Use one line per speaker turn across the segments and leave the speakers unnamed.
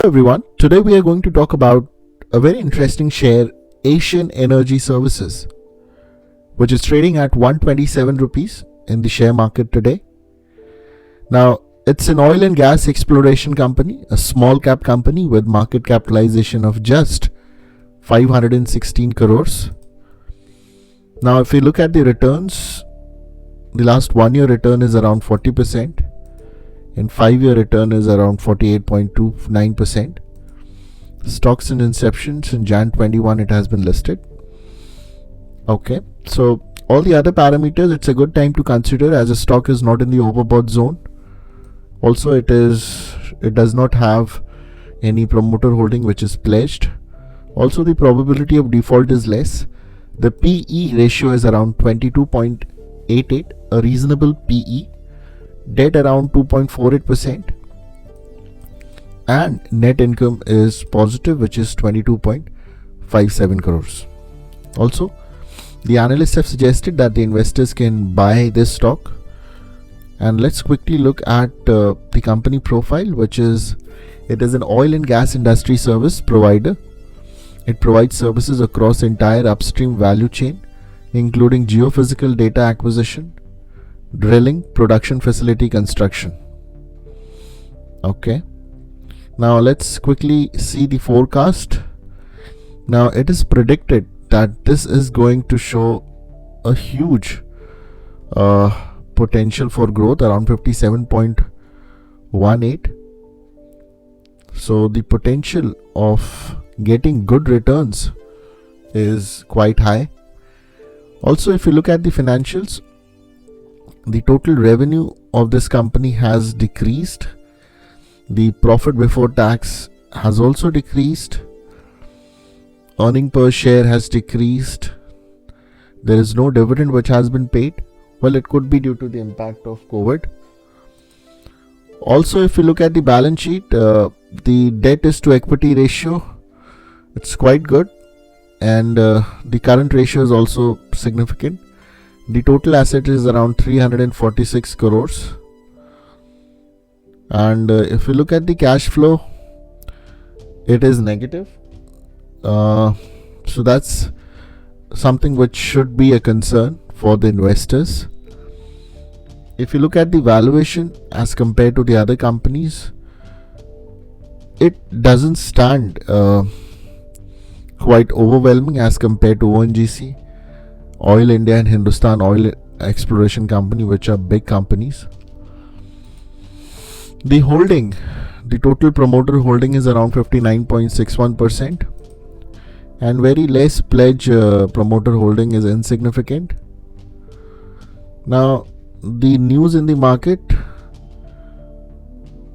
Everyone, today we are going to talk about a very interesting share, Asian Energy Services, which is trading at 127 rupees in the share market today. Now, it's an oil and gas exploration company, a small cap company with market capitalization of just 516 crores. Now, if we look at the returns, the last 1 year return is around 40%. And 5-year return is around 48.29%. Stocks and inceptions in Jan 21 it has been listed. Okay, so all the other parameters it's a good time to consider as a stock is not in the overbought zone. Also it does not have any promoter holding which is pledged. Also the probability of default is less. The PE ratio is around 22.88, a reasonable PE. Debt around 2.48%, and net income is positive, which is 22.57 crores. Also, the analysts have suggested that the investors can buy this stock. And let's quickly look at the company profile, which is it is an oil and gas industry service provider. It provides services across entire upstream value chain, including geophysical data acquisition, drilling, production facility construction. Okay, now let's quickly see the forecast. Now it is predicted that this is going to show a huge potential for growth around 57.18. So the potential of getting good returns is quite high. Also, if you look at the financials, the total revenue of this company has decreased. The profit before tax has also decreased. Earning per share has decreased. There is no dividend which has been paid. Well, it could be due to the impact of COVID. Also, if you look at the balance sheet, the debt is to equity ratio, it's quite good, and the current ratio is also significant. The total asset is around 346 crores. And if you look at the cash flow, it is negative. So that's something which should be a concern for the investors. If you look at the valuation as compared to the other companies, it doesn't stand quite overwhelming as compared to ONGC, Oil India and Hindustan Oil Exploration Company, which are big companies. The holding, the total promoter holding is around 59.61%, and very less pledge promoter holding is insignificant. Now the news in the market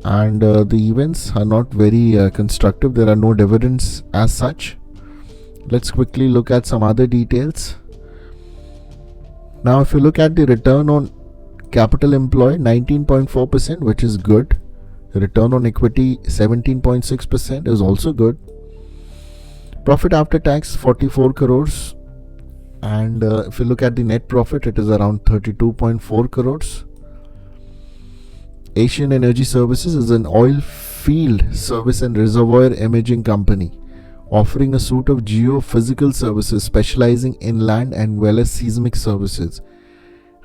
and the events are not very constructive. There are no dividends as such. Let's quickly look at some other details. Now, if you look at the return on capital employed, 19.4%, which is good. Return on equity, 17.6%, is also good. Profit after tax, 44 crores. And if you look at the net profit, it is around 32.4 crores. Asian Energy Services is an oil field service and reservoir imaging company, offering a suite of geophysical services specializing in land and well as seismic services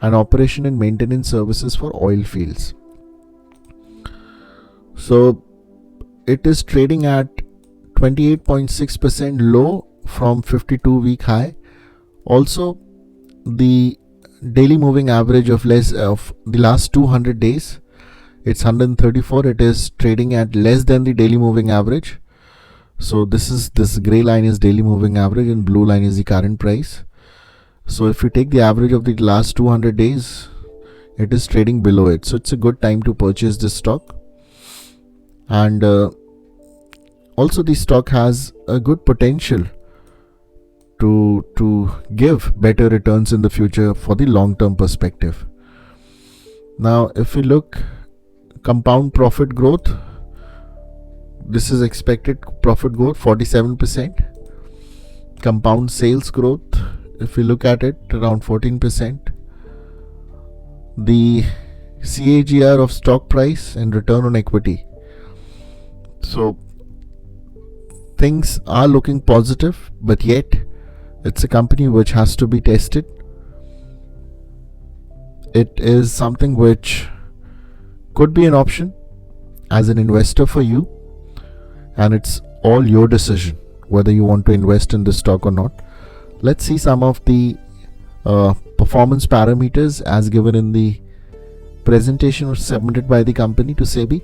and operation and maintenance services for oil fields. So it is trading at 28.6% low from 52-week high. Also, the daily moving average of the last 200 days, it's 134. It is trading at less than the daily moving average. So this gray line is daily moving average and blue line is the current price. So if you take the average of the last 200 days, it is trading below it. So it's a good time to purchase this stock. And also the stock has a good potential to give better returns in the future for the long-term perspective. Now, if we look compound profit growth, this is expected profit growth 47%. Compound sales growth, if we look at it, around 14%. The CAGR of stock price and return on equity. So things are looking positive, but yet it's a company which has to be tested. It is something which could be an option as an investor for you, and it's all your decision whether you want to invest in this stock or not. Let's see some of the performance parameters as given in the presentation submitted by the company to SEBI.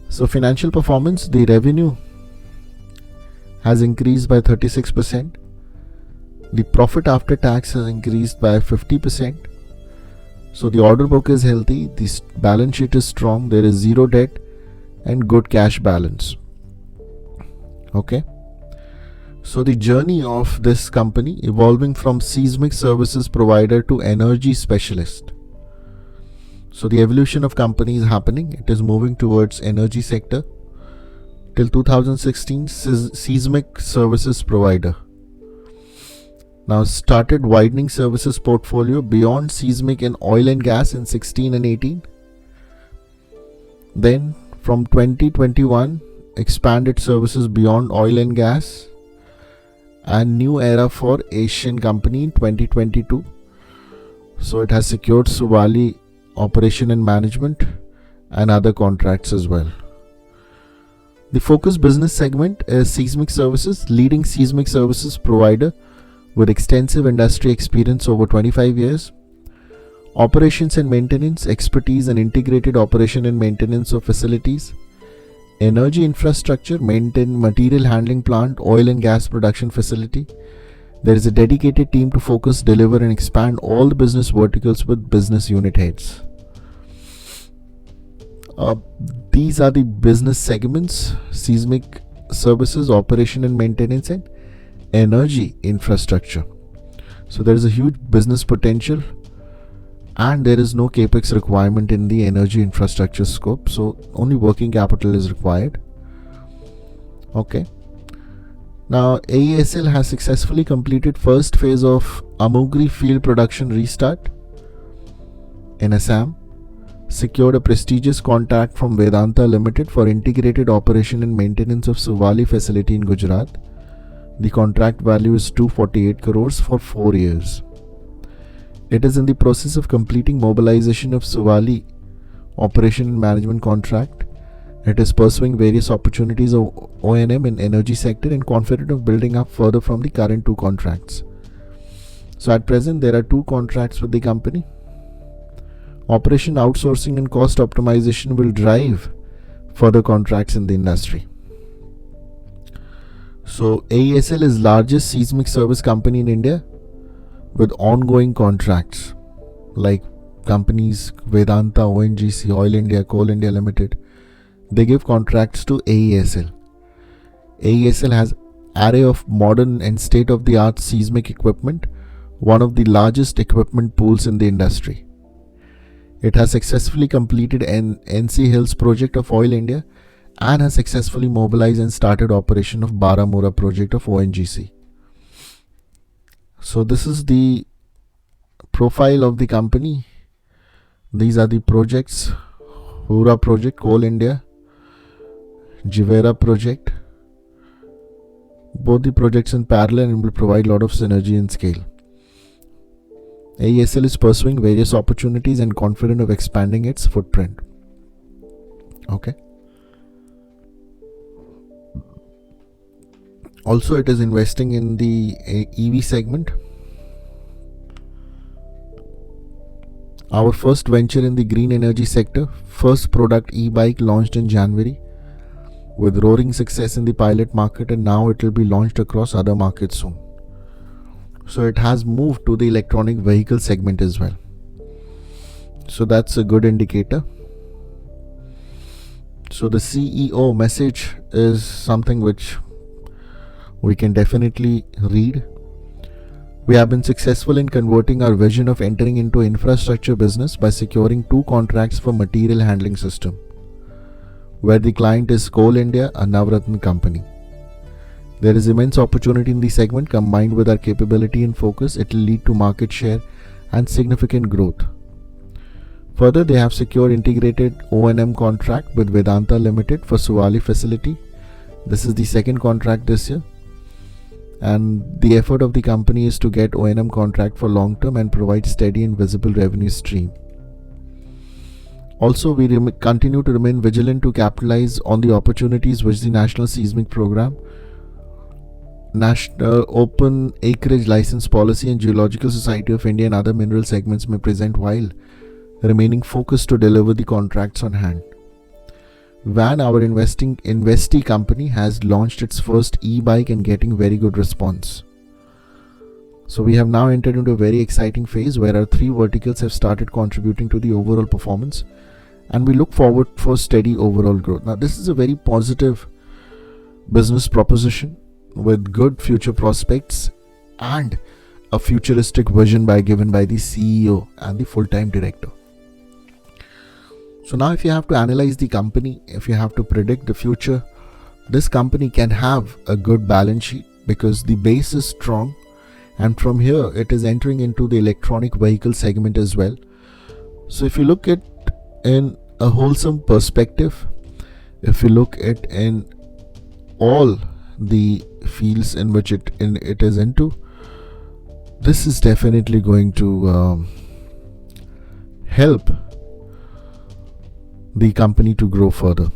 So financial performance, the revenue has increased by 36%. The profit after tax has increased by 50%. So the order book is healthy, the balance sheet is strong, there is zero debt and good cash balance. Okay. So the journey of this company evolving from seismic services provider to energy specialist. So the evolution of company is happening. It is moving towards energy sector. Till 2016, seismic services provider. Now started widening services portfolio beyond seismic and oil and gas in 16 and 18. Then from 2021, expanded services beyond oil and gas, and new era for Asian company in 2022. So it has secured Suvali operation and management and other contracts as well. The focus business segment is seismic services, leading seismic services provider with extensive industry experience over 25 years. Operations and maintenance, expertise and integrated operation and maintenance of facilities. Energy infrastructure, maintain material handling plant, oil and gas production facility. There is a dedicated team to focus, deliver and expand all the business verticals with business unit heads. These are the business segments: seismic services, operation and maintenance, and energy infrastructure. So there is a huge business potential, and there is no capex requirement in the energy infrastructure scope, so only working capital is required. Okay. Now AESL has successfully completed first phase of Amugri field production restart in Assam, secured a prestigious contract from Vedanta Limited for integrated operation and maintenance of Suvali facility in Gujarat. The contract value is 248 crores for 4 years. It is in the process of completing mobilization of Suvali operation and management contract. It is pursuing various opportunities of O&M in energy sector and confident of building up further from the current 2 contracts. So at present there are 2 contracts with the company. Operation outsourcing and cost optimization will drive further contracts in the industry. So AESL is largest seismic service company in India with ongoing contracts like companies Vedanta, ONGC, Oil India, Coal India Limited. They give contracts to AESL. AESL has array of modern and state-of-the-art seismic equipment, one of the largest equipment pools in the industry. It has successfully completed an NC Hills project of Oil India and has successfully mobilized and started operation of Baramura project of ONGC. So this is the profile of the company. These are the projects: Hura project, Coal India, Jivera project. Both the projects in parallel and will provide a lot of synergy and scale. AESL is pursuing various opportunities and confident of expanding its footprint. Okay. Also, it is investing in the EV segment. Our first venture in the green energy sector, first product e-bike launched in January with roaring success in the pilot market, and now it will be launched across other markets soon. So it has moved to the electronic vehicle segment as well. So that's a good indicator. So the CEO message is something which we can definitely read. We have been successful in converting our vision of entering into infrastructure business by securing 2 contracts for material handling system, where the client is Coal India, a Navratna company. There is immense opportunity in the segment. Combined with our capability and focus, it will lead to market share and significant growth. Further, they have secured integrated O&M contract with Vedanta Limited for Suvali facility This is the second contract this year, and the effort of the company is to get O&M contract for long term and provide steady and visible revenue stream. Also, we continue to remain vigilant to capitalize on the opportunities which the National Seismic Program, National Open Acreage License Policy, and Geological Society of India and other mineral segments may present, while remaining focused to deliver the contracts on hand. Van, our investee company, has launched its first e-bike and getting very good response. So we have now entered into a very exciting phase where our three verticals have started contributing to the overall performance, and we look forward for steady overall growth. Now, this is a very positive business proposition with good future prospects and a futuristic vision given by the CEO and the full-time director. So now, if you have to analyze the company, if you have to predict the future, this company can have a good balance sheet because the base is strong, and from here it is entering into the electronic vehicle segment as well. So if you look at in a wholesome perspective, if you look at in all the fields in which it is into, this is definitely going to help the company to grow further.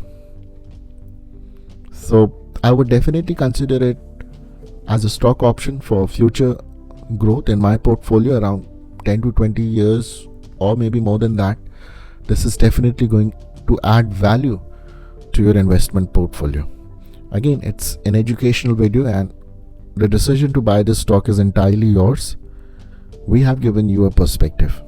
So I would definitely consider it as a stock option for future growth in my portfolio around 10 to 20 years or maybe more than that. This is definitely going to add value to your investment portfolio. Again, it's an educational video and the decision to buy this stock is entirely yours. We have given you a perspective.